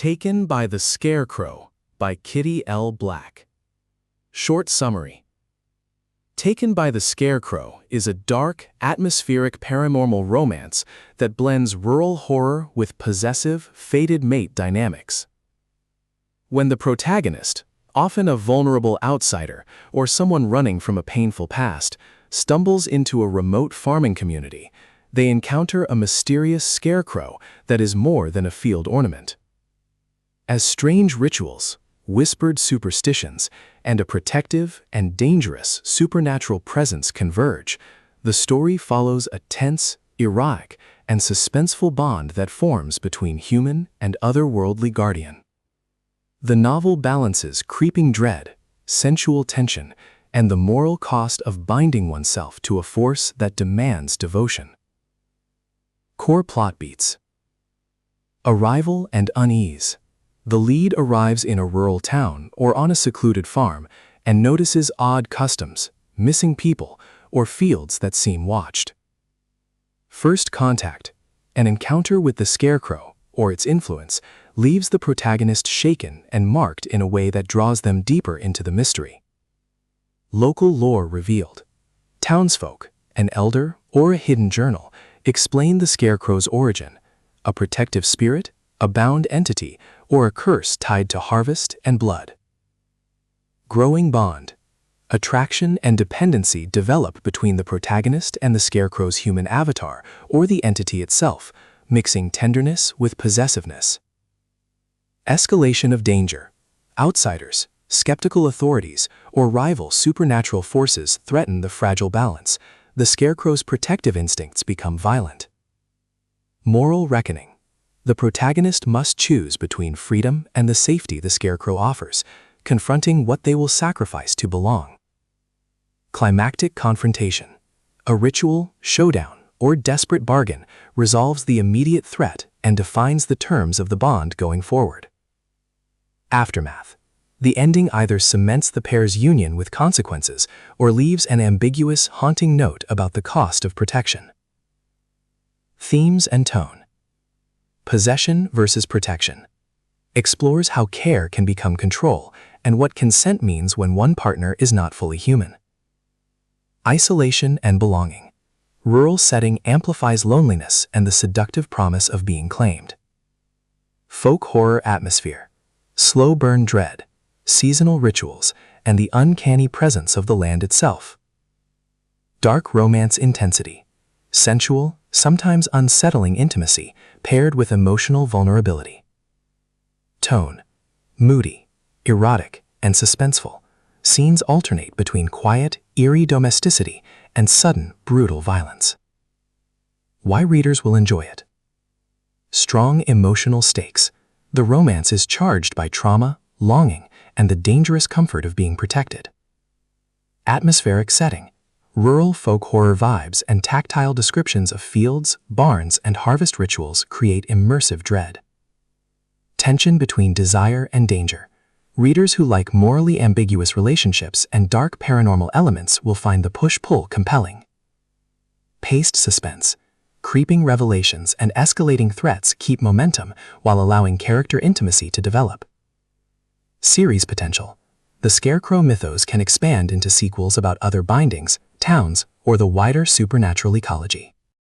Taken by the Scarecrow by Kitty L. Black. Short summary. Taken by the Scarecrow is a dark, atmospheric paranormal romance that blends rural horror with possessive, fated mate dynamics. When the protagonist, often a vulnerable outsider or someone running from a painful past, stumbles into a remote farming community, they encounter a mysterious scarecrow that is more than a field ornament. As strange rituals, whispered superstitions, and a protective and dangerous supernatural presence converge, the story follows a tense, erotic, and suspenseful bond that forms between human and otherworldly guardian. The novel balances creeping dread, sensual tension, and the moral cost of binding oneself to a force that demands devotion. Core plot beats. Arrival and unease. The lead arrives in a rural town or on a secluded farm and notices odd customs, missing people, or fields that seem watched. First contact. An encounter with the scarecrow, or its influence, leaves the protagonist shaken and marked in a way that draws them deeper into the mystery. Local lore revealed. Townsfolk, an elder, or a hidden journal, explain the scarecrow's origin, a protective spirit, a bound entity, or a curse tied to harvest and blood. Growing bond. Attraction and dependency develop between the protagonist and the scarecrow's human avatar, or the entity itself, mixing tenderness with possessiveness. Escalation of danger. Outsiders, skeptical authorities, or rival supernatural forces threaten the fragile balance. The scarecrow's protective instincts become violent. Moral reckoning. The protagonist must choose between freedom and the safety the scarecrow offers, confronting what they will sacrifice to belong. Climactic confrontation. A ritual, showdown, or desperate bargain resolves the immediate threat and defines the terms of the bond going forward. Aftermath. The ending either cements the pair's union with consequences or leaves an ambiguous, haunting note about the cost of protection. Themes and tone. Possession versus protection. Explores how care can become control and what consent means when one partner is not fully human. Isolation and belonging. Rural setting amplifies loneliness and the seductive promise of being claimed. Folk horror atmosphere. Slow burn dread, seasonal rituals, and the uncanny presence of the land itself. Dark romance intensity. Sensual, sometimes unsettling intimacy paired with emotional vulnerability. Tone. Moody, erotic, and suspenseful. Scenes alternate between quiet, eerie domesticity and sudden, brutal violence. Why readers will enjoy it. Strong emotional stakes. The romance is charged by trauma, longing, and the dangerous comfort of being protected. Atmospheric setting. Rural folk horror vibes and tactile descriptions of fields, barns, and harvest rituals create immersive dread. Tension between desire and danger. Readers who like morally ambiguous relationships and dark paranormal elements will find the push-pull compelling. Paced suspense. Creeping revelations and escalating threats keep momentum while allowing character intimacy to develop. Series potential. The Scarecrow mythos can expand into sequels about other bindings, towns, or the wider supernatural ecology.